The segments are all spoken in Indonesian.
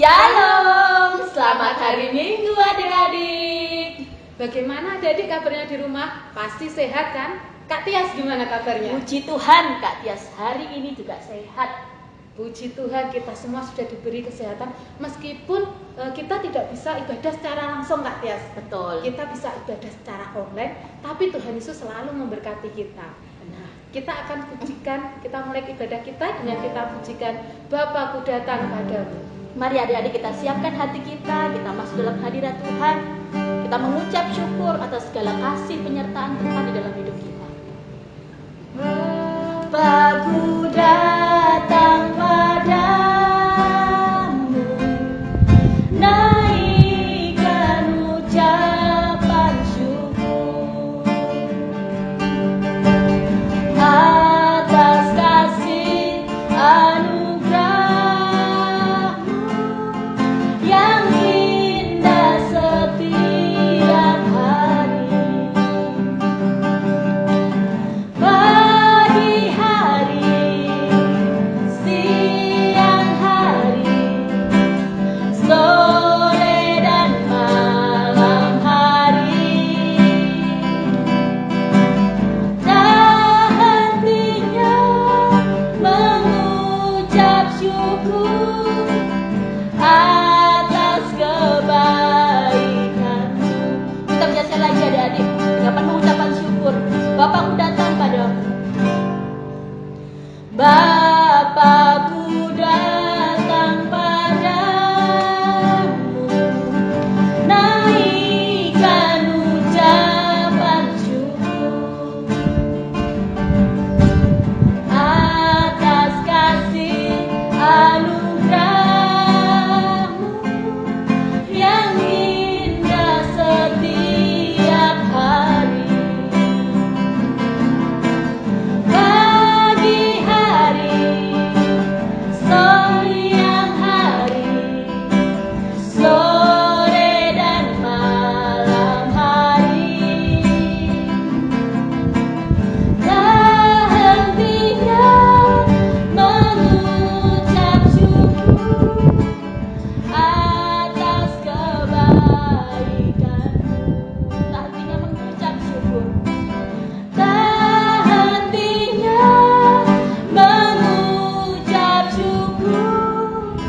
Shalom, selamat hari Minggu adik-adik. Bagaimana adik-adik kabarnya di rumah? Pasti sehat kan? Kak Tias gimana kabarnya? Puji Tuhan, Kak Tias hari ini juga sehat. Puji Tuhan, kita semua sudah diberi kesehatan. Meskipun kita tidak bisa ibadah secara langsung, Kak Tias. Betul. Kita bisa ibadah secara online, tapi Tuhan Yesus selalu memberkati kita. Nah, kita akan pujikan, kita mulai ibadah kita dengan kita pujikan Bapakku datang padamu. Mari adik-adik kita siapkan hati kita masuk dalam hadirat Tuhan. Kita mengucap syukur atas segala kasih penyertaan Tuhan di dalam hidup kita. Bapakku datang padamu, naikkan ucapan syukur atas kasih anugerah-Mu yang indah setiap hari. Pagi hari, siang hari, sore dan malam hari, tak hentinya mengucap syukur atas kebaikan-Mu. Kita menyanyikan lagi adik-adik dengan penuh ucapan syukur. Bapakku datang padamu. Bapakku datang padamu, naikkan ucapan syukur atas kasih anugerah-Mu yang indah setiap hari. Pagi hari, siang hari, sore dan malam hari, tak hentinya mengucap syukur atas kebaikan-Mu. Tak hentinya mengucap syukur, tak hentinya mengucap syukur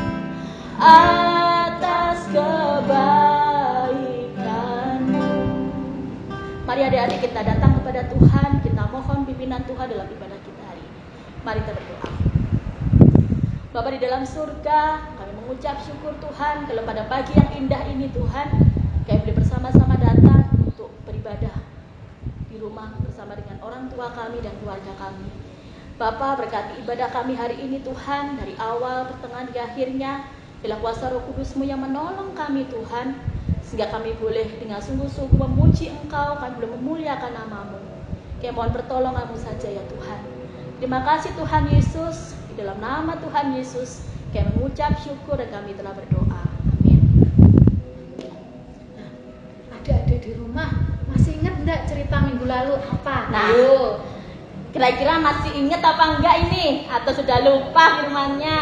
atas kebaikan-Mu. Mari adik-adik kita datang kepada Tuhan, kita mohon pimpinan Tuhan dalam ibadah kita hari ini. Mari kita berdoa. Bapa di dalam surga, kami mengucap syukur Tuhan kalau pada pagi yang indah ini Tuhan, kami boleh bersama-sama datang untuk beribadah di rumah bersama dengan orang tua kami dan keluarga kami. Bapa, berkati ibadah kami hari ini Tuhan, dari awal, pertengahan, hingga akhirnya. Biarlah kuasa Roh Kudus-Mu yang menolong kami Tuhan, sehingga kami boleh dengan sungguh-sungguh memuji Engkau, kami boleh memuliakan nama-Mu. Kami mohon pertolongan-Mu saja ya Tuhan. Terima kasih Tuhan Yesus, di dalam nama Tuhan Yesus, kami mengucap syukur dan kami telah berdoa. Amin. Adik-adik di rumah masih ingat enggak cerita minggu lalu apa? Nah, Ayo. kira-kira masih ingat apa enggak ini? Atau sudah lupa firman-Nya?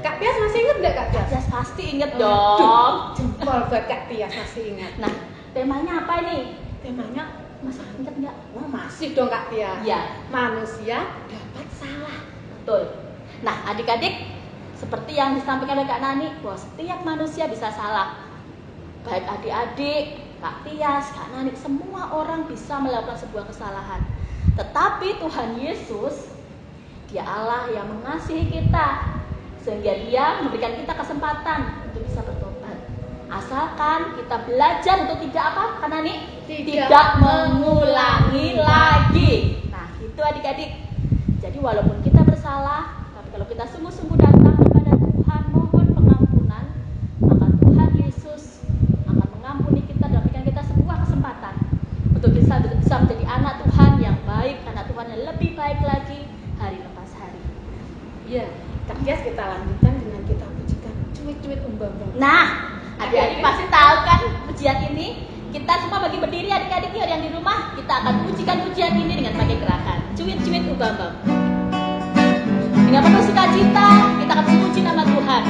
Kak Tias masih ingat enggak Kak Tias? Ya pasti ingat Aduh, dong. jempol buat Kak Tias masih ingat. Nah, temanya apa ini? Temanya Masih ingat enggak? wah masih dong Kak Tias. Iya, Manusia dapat salah. betul. Nah, adik-adik, seperti yang disampaikan oleh Kak Nani, bahwa setiap manusia bisa salah. Baik adik-adik, Kak Tias, Kak Nani, semua orang bisa melakukan sebuah kesalahan. Tetapi Tuhan Yesus, Dia Allah yang mengasihi kita, sehingga Dia memberikan kita kesempatan untuk bisa bertobat. Asalkan kita belajar untuk tidak apa, Kak Nani? Tidak mengulangi lagi. Nah, itu adik-adik. Jadi walaupun kita bersalah, tapi kalau kita sungguh-sungguh datang kepada Tuhan, mohon pengampunan, maka Tuhan Yesus akan mengampuni kita dan memberikan kita sebuah kesempatan untuk bisa menjadi anak Tuhan yang baik, anak Tuhan yang lebih baik lagi hari lepas hari. Iya, Kak Tias kita lanjutkan dengan kita pujikan cuit-cuit umbang-umbang. Nah, adik-adik pasti tahu kan pujian ini? Kita semua bagi berdiri adik-adik yang di rumah, kita akan pujikan pujian ini dengan pakai gerakan cuit-cuit ubam-ubam. Dengan penuh sukacita kita akan memuji nama Tuhan.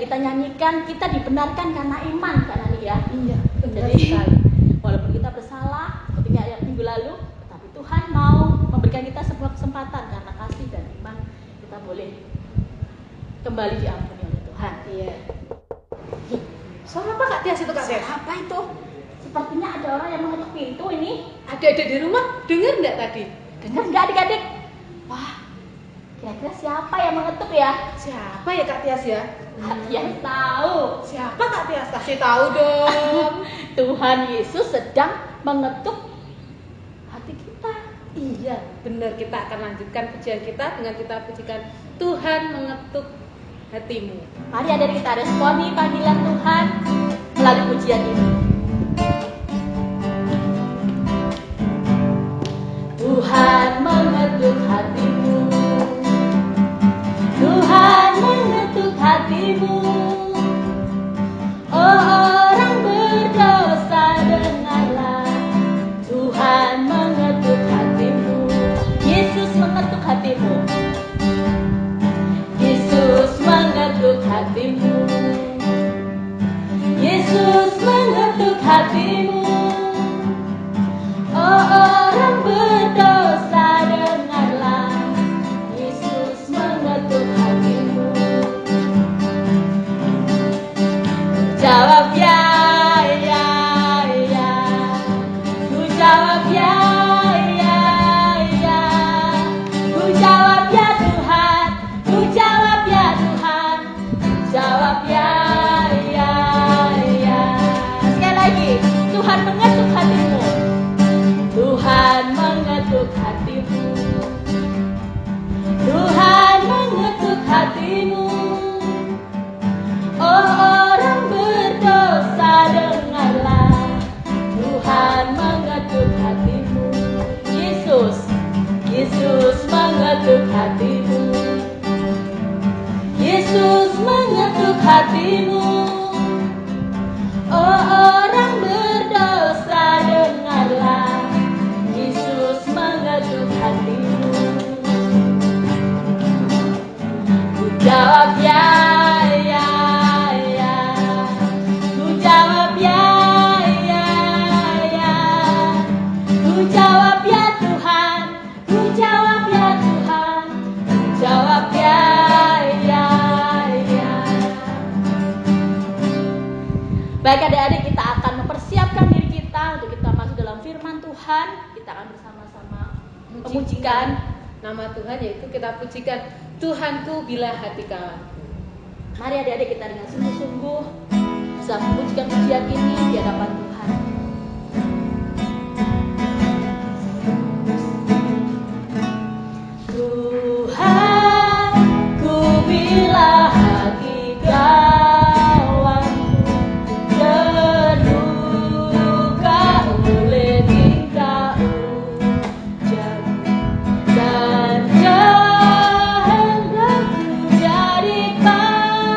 kita nyanyikan, kita dibenarkan karena iman, Kak Nani ya. Iya, benar Jadi sekali. walaupun kita bersalah seperti ayat minggu lalu, tetapi Tuhan mau memberikan kita sebuah kesempatan karena kasih dan iman kita boleh kembali diampuni oleh Tuhan. Iya. Suara apa Kak Tias itu Kak Tias? Apa itu? Sepertinya ada orang yang mengetuk pintu ini. Ada di rumah, dengar nggak tadi? Dengar nggak adik-adik? Wah, kira-kira siapa yang mengetuk ya? Siapa ya Kak Tias ya? Yang tahu. Siapa Kak Tias? Kasih tahu dong. Tuhan Yesus sedang mengetuk hati kita. Iya, benar, kita akan lanjutkan pujian kita dengan kita pujikan Tuhan mengetuk hatimu. Mari adik kita responi panggilan Tuhan melalui pujian ini. Tuhan mengetuk hatimu, Tuhan mengetuk hatimu. Oh orang berdosa dengarlah, Tuhan mengetuk hatimu. Yesus mengetuk hatimu, Yesus mengetuk hatimu, Yesus mengetuk hatimu. Oh orang berdosa dengarlah, Yesus mengetuk hatimu. Jawab ya, ya, ya. Ku jawab ya, ya, ya. Ku jawab ya Tuhan, ku jawab ya Tuhan, ku jawab ya, ya, ya. Sekali lagi, Tuhan mengetuk hatimu, Tuhan mengetuk hatimu, Tuhan mengetuk hatimu. Oh orang berdosa dengarlah, Tuhan mengetuk hatimu. Yesus, Yesus mengetuk hatimu, Yesus mengetuk hatimu. Oh orang berdosa dengarlah, Yesus mengetuk hatimu. Ku jawab ya, ya, ya. Ku jawab ya, ya, ya. Ku jawab ya Tuhan, ku jawab ya Tuhan, ku jawab ya, ya, ya. Baik adik-adik, kita akan mempersiapkan diri kita untuk kita masuk dalam firman Tuhan. Kita akan bersama-sama memujikan nama Tuhan, yaitu kita pujikan Tuhanku bila hati kawanku. Mari adik-adik kita dengan sungguh-sungguh bisa memujikan pujian ini di hadapan Tuhan. Tuhan, ku bila hati kawanku terluka oleh tingkahmu jauh dan kehendakku jadi panduku.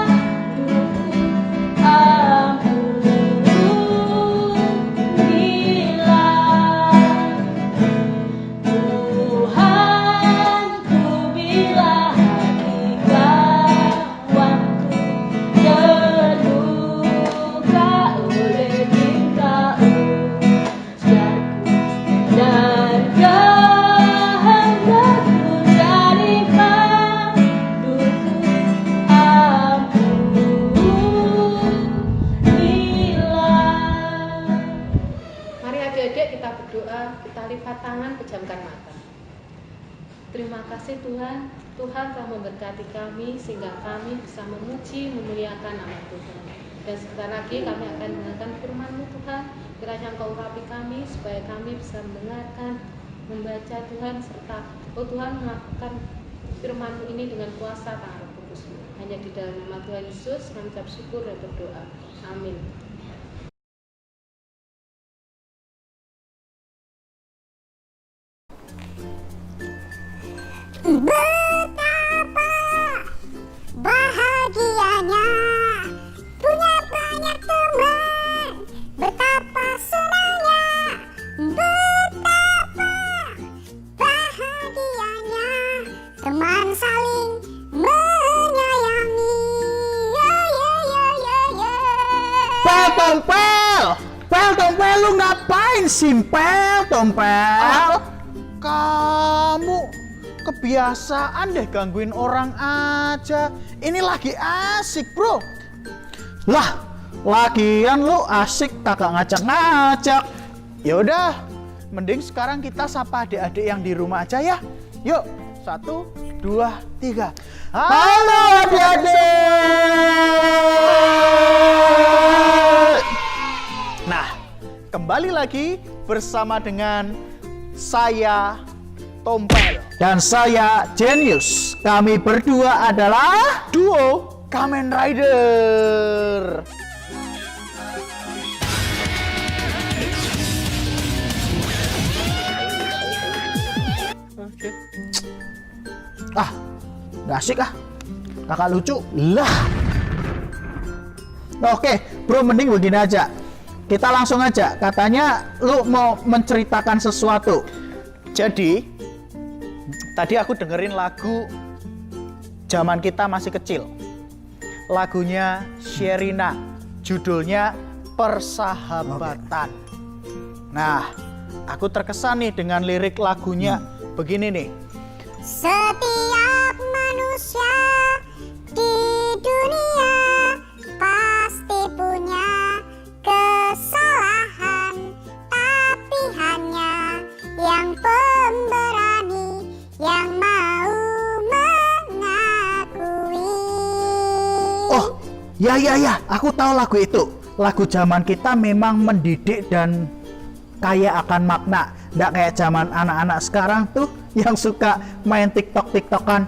Terima kasih Tuhan, Tuhan telah memberkati kami sehingga kami bisa memuji, memuliakan nama Tuhan. Dan sebentar lagi kami akan mendengarkan firman-Mu Tuhan. Kiranya Engkau urapi kami supaya kami bisa mendengarkan, membaca Tuhan, serta Tuhan melakukan firman-Mu ini dengan kuasa tangan Roh Kudus-Mu. Hanya di dalam nama Tuhan Yesus kami ucap syukur dan berdoa. Amin. Betapa bahagianya punya banyak teman, betapa senangnya, betapa bahagianya teman saling menyayangi. Ya, ya, ngapain simpel, Tompel? Kamu kebiasaan deh gangguin orang aja. Ini lagi asik, bro. Lah, lagian lu asik kakak ngajak-ngajak. Ya udah, mending sekarang kita sapa adik-adik yang di rumah aja ya. Yuk, 1, 2, 3. Halo adik-adik. Nah, kembali lagi bersama dengan saya Tompel Dan saya Genius. Kami berdua adalah duo Kamen Rider. nggak asik ah. Kakak lucu. Lah. Oke, bro, mending begini aja. Kita langsung aja. Katanya lu mau menceritakan sesuatu. Jadi, tadi aku dengerin lagu zaman kita masih kecil. Lagunya Sherina, judulnya Persahabatan. Nah, aku terkesan nih dengan lirik lagunya. Begini nih. Setiap manusia di dunia pasti punya kesalahan, tapi hanya yang pemberani yang mau mengakui. Oh, ya, aku tahu lagu itu. Lagu zaman kita memang mendidik dan kaya akan makna. Nggak kayak zaman anak-anak sekarang tuh yang suka main TikTok-TikTokan.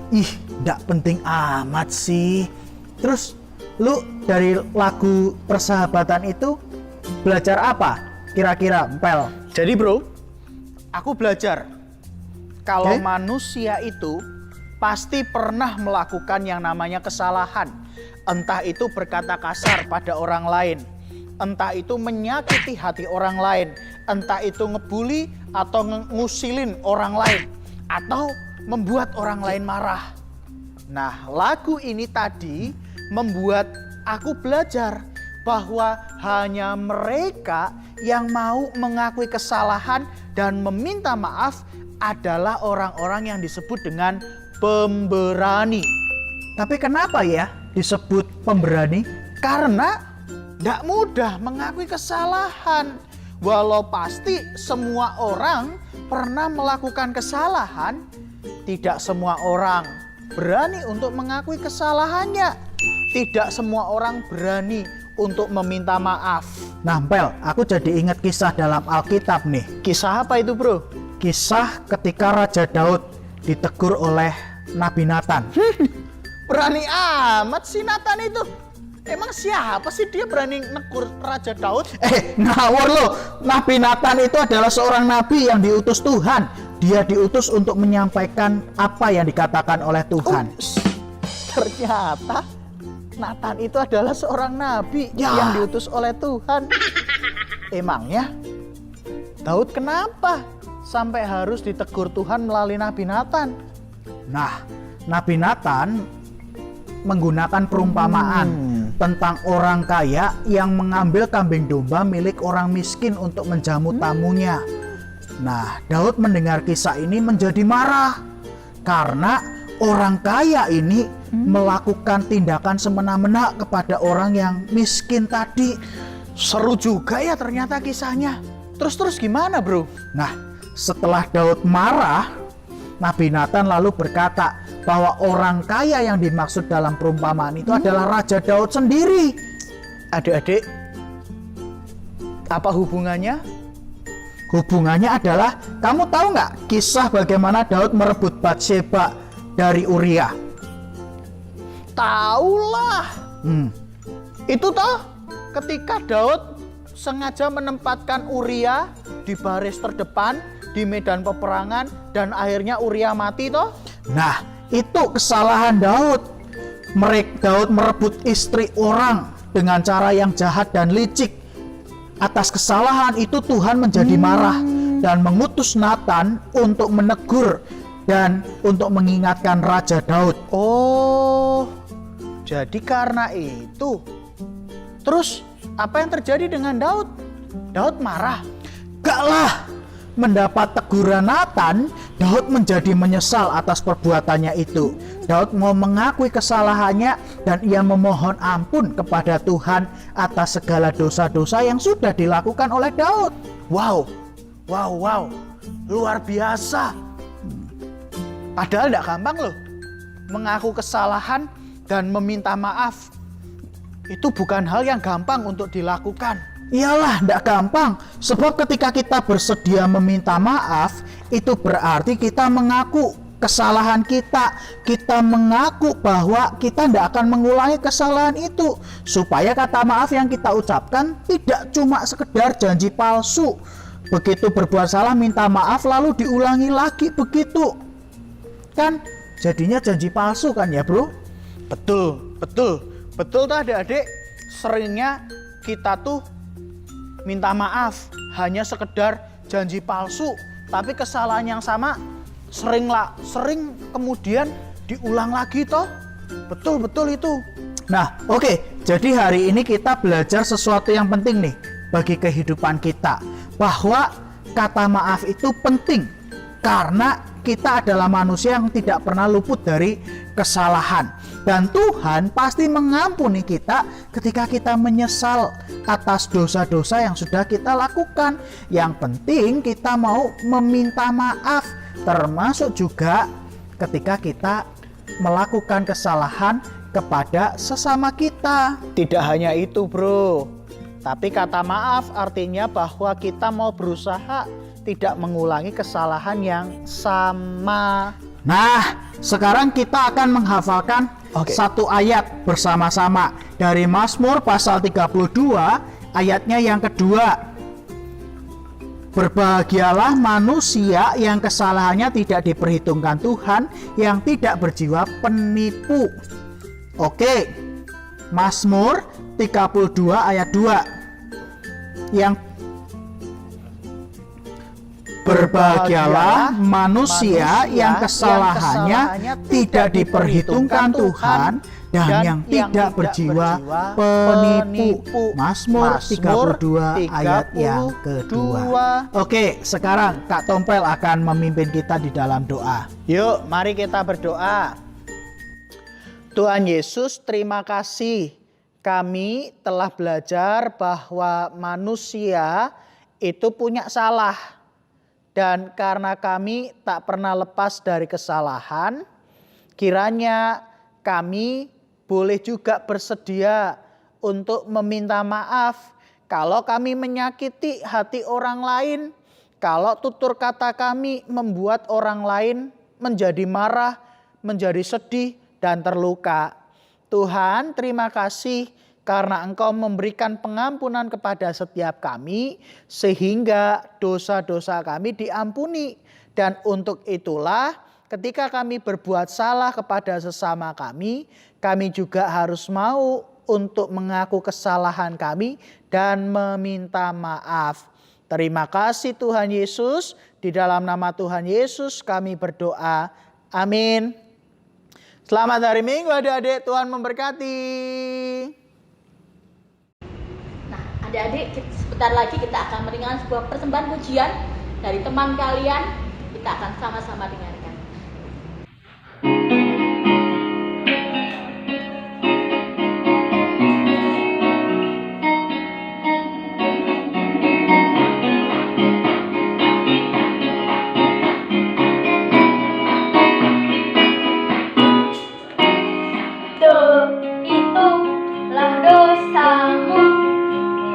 Ih, nggak penting amat sih. Terus, lu dari lagu Persahabatan itu belajar apa? Kira-kira, Pel? Jadi bro, aku belajar kalau Oke. manusia itu pasti pernah melakukan yang namanya kesalahan. Entah itu berkata kasar pada orang lain, entah itu menyakiti hati orang lain, entah itu ngebully atau ngusilin orang lain, atau membuat orang lain marah. Nah, lagu ini tadi membuat aku belajar bahwa hanya mereka yang mau mengakui kesalahan dan meminta maaf adalah orang-orang yang disebut dengan pemberani. Tapi kenapa ya disebut pemberani? Karena tidak mudah mengakui kesalahan. Walau pasti semua orang pernah melakukan kesalahan, tidak semua orang berani untuk mengakui kesalahannya. Tidak semua orang berani untuk meminta maaf. Nah, Pel, aku jadi ingat kisah dalam Alkitab nih. Kisah apa itu, bro? Kisah ketika Raja Daud ditegur oleh Nabi Nathan. Berani amat si Nathan itu. Emang siapa sih dia berani negur Raja Daud? Ngawur lo. Nabi Nathan itu adalah seorang nabi yang diutus Tuhan. Dia diutus untuk menyampaikan apa yang dikatakan oleh Tuhan. Ternyata Nathan itu adalah seorang nabi Ya. yang diutus oleh Tuhan. Emangnya Daud kenapa sampai harus ditegur Tuhan melalui Nabi Nathan? Nah, Nabi Nathan menggunakan perumpamaan tentang orang kaya yang mengambil kambing domba milik orang miskin untuk menjamu tamunya. Nah, Daud mendengar kisah ini menjadi marah karena orang kaya ini melakukan tindakan semena-mena kepada orang yang miskin tadi. Seru juga ya ternyata kisahnya. Terus gimana, bro? Nah, setelah Daud marah, Nabi Nathan lalu berkata bahwa orang kaya yang dimaksud dalam perumpamaan itu adalah Raja Daud sendiri. Adik-adik, apa hubungannya? Hubungannya adalah, kamu tahu nggak kisah bagaimana Daud merebut Batsheba dari Uria? Taulah. Itu toh ketika Daud sengaja menempatkan Uria di baris terdepan di medan peperangan dan akhirnya Uria mati toh? Nah, itu kesalahan Daud. Daud merebut istri orang dengan cara yang jahat dan licik. Atas kesalahan itu Tuhan menjadi marah dan mengutus Nathan untuk menegur dan untuk mengingatkan Raja Daud. Oh, jadi karena itu. Terus apa yang terjadi dengan Daud? Daud marah. Gak lah, mendapat teguran Nathan, Daud menjadi menyesal atas perbuatannya itu. Daud mau mengakui kesalahannya dan ia memohon ampun kepada Tuhan atas segala dosa-dosa yang sudah dilakukan oleh Daud. Wow, luar biasa. Padahal tidak gampang loh. Mengaku kesalahan dan meminta maaf. Itu bukan hal yang gampang untuk dilakukan. Iyalah, tidak gampang. Sebab ketika kita bersedia meminta maaf, itu berarti kita mengaku kesalahan kita. Kita mengaku bahwa kita tidak akan mengulangi kesalahan itu. Supaya kata maaf yang kita ucapkan tidak cuma sekedar janji palsu. Begitu berbuat salah minta maaf lalu diulangi lagi begitu. Kan jadinya janji palsu kan ya bro? Betul tuh adik-adik. Seringnya kita tuh minta maaf hanya sekedar janji palsu, tapi kesalahan yang sama sering kemudian diulang lagi toh. Betul itu. Nah, oke. Jadi hari ini kita belajar sesuatu yang penting nih bagi kehidupan kita, bahwa kata maaf itu penting karena kita adalah manusia yang tidak pernah luput dari kesalahan. Dan Tuhan pasti mengampuni kita ketika kita menyesal atas dosa-dosa yang sudah kita lakukan. Yang penting kita mau meminta maaf, termasuk juga ketika kita melakukan kesalahan kepada sesama kita. Tidak hanya itu bro, tapi kata maaf artinya bahwa kita mau berusaha tidak mengulangi kesalahan yang sama. Nah, sekarang kita akan menghafalkan satu ayat bersama-sama dari Mazmur pasal 32 ayatnya yang kedua. Berbahagialah manusia yang kesalahannya tidak diperhitungkan Tuhan, yang tidak berjiwa penipu. Oke, Mazmur 32 ayat 2. Yang berbahagialah manusia yang kesalahannya tidak diperhitungkan Tuhan dan yang tidak berjiwa penipu. Mazmur 32 ayat yang kedua. Oke, sekarang Kak Tompel akan memimpin kita di dalam doa. Yuk, mari kita berdoa. Tuhan Yesus, terima kasih. Kami telah belajar bahwa manusia itu punya salah. Dan karena kami tak pernah lepas dari kesalahan, kiranya kami boleh juga bersedia untuk meminta maaf kalau kami menyakiti hati orang lain, kalau tutur kata kami membuat orang lain menjadi marah, menjadi sedih dan terluka. Tuhan, terima kasih karena Engkau memberikan pengampunan kepada setiap kami, sehingga dosa-dosa kami diampuni. Dan untuk itulah ketika kami berbuat salah kepada sesama kami juga harus mau untuk mengaku kesalahan kami dan meminta maaf. Terima kasih Tuhan Yesus, di dalam nama Tuhan Yesus kami berdoa. Amin. Selamat hari Minggu adik-adik, Tuhan memberkati. Adik-adik, sebentar lagi kita akan mendengarkan sebuah persembahan pujian dari teman kalian. Kita akan sama-sama dengarkan. Itulah dosamu,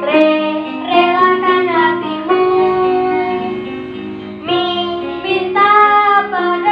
relakan hatimu, minta pada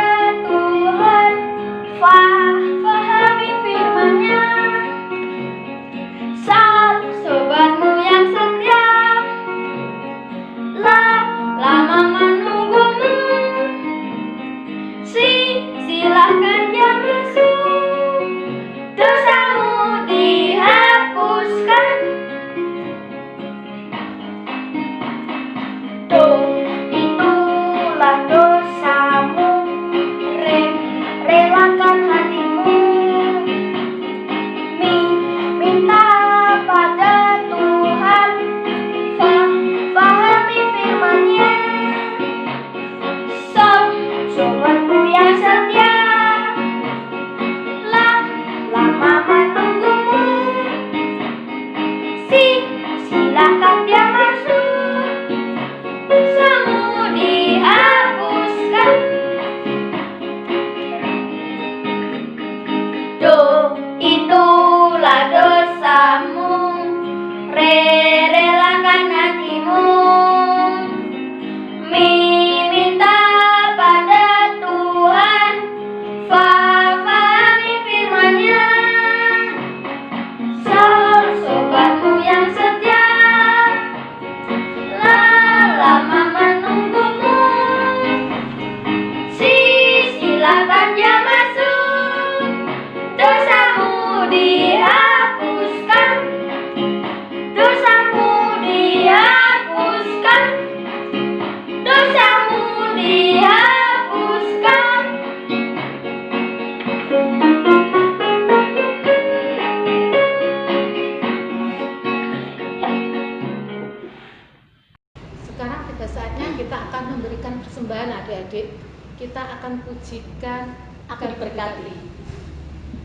sekarang tiba saatnya kita akan memberikan persembahan adik-adik. Kita akan pujikan Aku diberkati.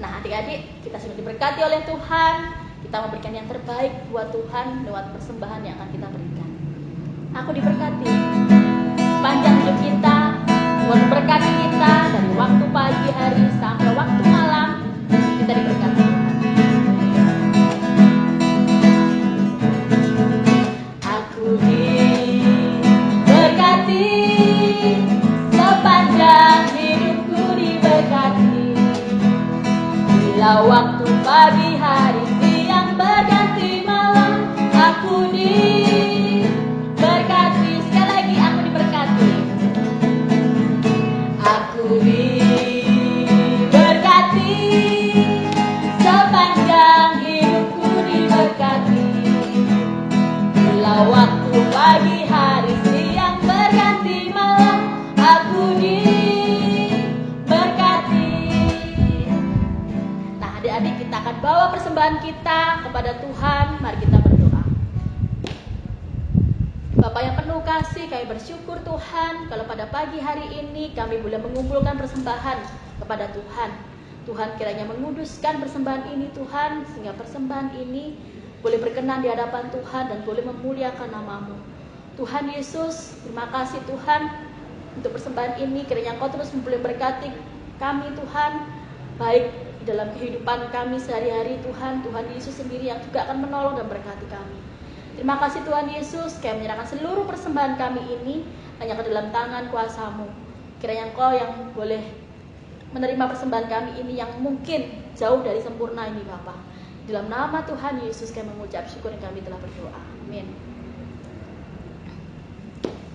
Nah adik-adik, kita sudah diberkati oleh Tuhan. Kita memberikan yang terbaik buat Tuhan lewat persembahan yang akan kita berikan. Aku diberkati. Sepanjang hidup kita, Tuhan memberkati kita dari waktu pagi hari sampai waktu malam. Kita diberkati. Aku diberkati, sepanjang hidupku diberkati. Bila waktu pagi hari siang berganti malam, aku diberkati. Sekali lagi, aku diberkati. Aku diberkati, sepanjang hidupku diberkati. Bila waktu pagi hari siang berganti malam, aku diberkati. Nah adik-adik, kita akan bawa persembahan kita kepada Tuhan. Mari kita berdoa. Bapa yang penuh kasih, kami bersyukur Tuhan kalau pada pagi hari ini kami boleh mengumpulkan persembahan kepada Tuhan. Tuhan kiranya menguduskan persembahan ini Tuhan, sehingga persembahan ini boleh berkenan di hadapan Tuhan dan boleh memuliakan nama-Mu. Tuhan Yesus, terima kasih Tuhan untuk persembahan ini. Kiranya Engkau terus boleh berkati kami Tuhan, baik di dalam kehidupan kami sehari-hari Tuhan. Tuhan Yesus sendiri yang juga akan menolong dan berkati kami. Terima kasih Tuhan Yesus, kami menyerahkan seluruh persembahan kami ini hanya ke dalam tangan kuasa-Mu. Kiranya Engkau yang boleh menerima persembahan kami ini yang mungkin jauh dari sempurna ini Bapa. Dalam nama Tuhan Yesus kami mengucap syukur dan kami telah berdoa. Amin.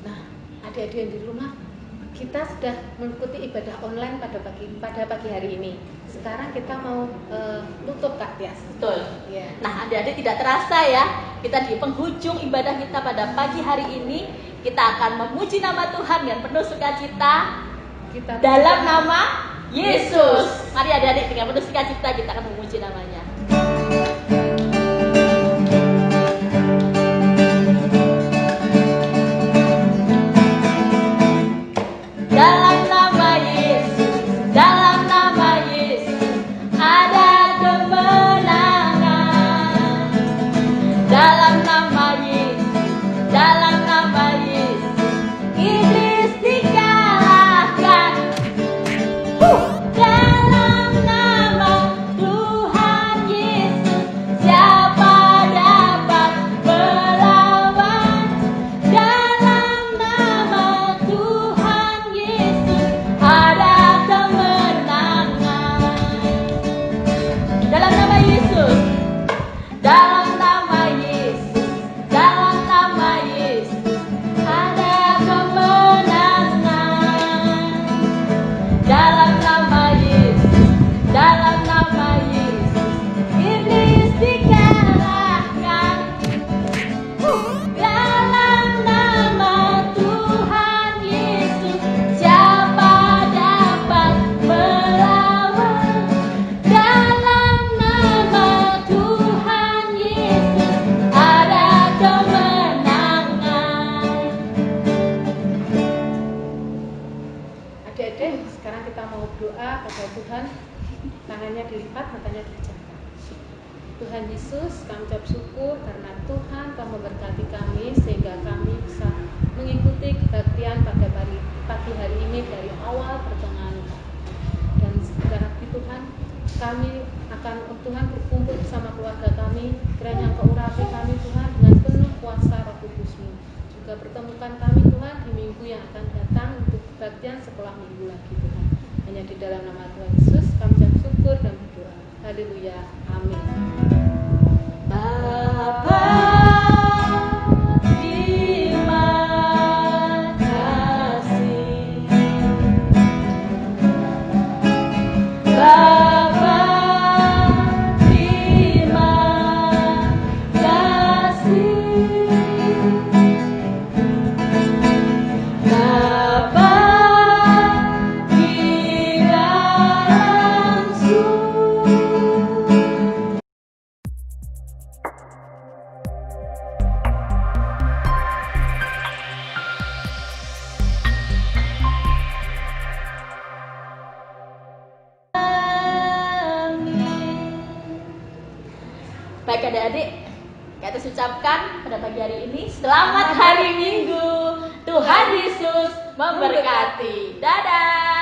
Nah, adik-adik yang di rumah, kita sudah mengikuti ibadah online pada pagi hari ini. Sekarang kita mau tutup Kak Tias. Betul. Ya. Nah, adik-adik tidak terasa ya, kita di penghujung ibadah kita pada pagi hari ini. Kita akan memuji nama Tuhan dengan penuh sukacita dalam nama Yesus. Mari adik-adik dengan penuh sukacita kita akan memuji namanya. Dalam nama Yesus, dalam nama Yesus ada kemenangan. Dalam nama Yesus, dalam nama Yesus iblis dikalahkan. Dalam nama Tuhan Yesus siapa dapat melawan? Dalam nama Tuhan Yesus ada kemenangan. Dalam nama Yesus, dalam nama Yesus, dalam nama Yesus ada kemenangan. Dalam nama Yesus, dalam nama Yesus iblis dikalahkan. Dalam nama Tuhan Yesus siapa dapat melawan? Dalam nama Tuhan Yesus ada kemenangan. Adik-adik, sekarang kita mau doa kepada Tuhan. Tangannya dilipat, matanya dipejamkan. Tuhan Yesus, kami ucap syukur karena Tuhan telah memberkati kami sehingga kami bisa mengikuti kebaktian pada pagi hari ini dari awal pertengahan. Dan sebentar lagi Tuhan, kami akan Tuhan berkumpul bersama keluarga kami. Kiranya Engkau urapi kami Tuhan dengan penuh kuasa Roh Kudus-Mu. Juga pertemukan kami Tuhan di minggu yang akan datang untuk kebaktian sekolah minggu lagi Tuhan. Hanya di dalam nama Tuhan Yesus kami ucap syukur dan berdoa. Haleluya. Amin. Bapa, terima kasih. Bapa, terima kasih. Bapa, langsung Baik adik-adik, kita ucapkan pada pagi hari ini selamat hari Minggu. Tuhan Yesus memberkati. Dadah.